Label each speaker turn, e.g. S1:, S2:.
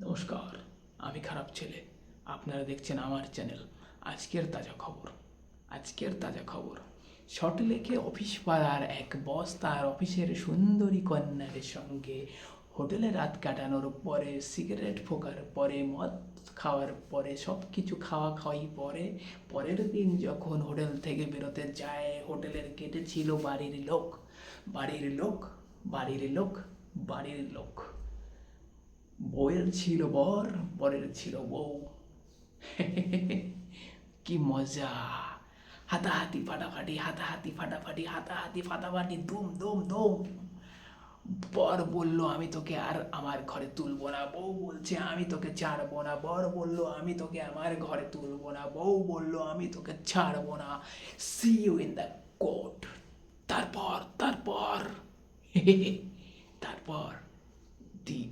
S1: নমস্কার, আমি খারাপ ছেলে। আপনারা দেখছেন আমার চ্যানেল। আজকের তাজা খবর। সল্টলেকে অফিস পাড়ার এক বস তার অফিসের সুন্দরী কন্যার সঙ্গে হোটেলে রাত কাটানোর পরে, সিগারেট ফোঁকার পরে, মদ খাওয়ার পরে, সব কিছু খাওয়া খাওয়াই পরে, পরের দিন যখন হোটেল থেকে বেরোতে যায়, হোটেলের গেটে ছিল বাড়ির লোক, বাড়ির লোক, বাড়ির লোক, বাড়ির লোক। বউয়ের ছিল বর, বরের ছিল বউ। কি মজা! হাতাহাতি ফাটাফাটি, হাতাহাতি ফাটাফাটি, হাতাহাতি ফাটাফাটি, দুম দুম দুম। বর বলল আমি তোকে আর আমার ঘরে তুলবো না, বউ বলছে আমি তোকে ছাড়বো না। বর বলল আমি তোকে আমার ঘরে তুলবো না, বউ বলল আমি তোকে ছাড়বো না। See you in the court. তারপর তারপর তারপর দি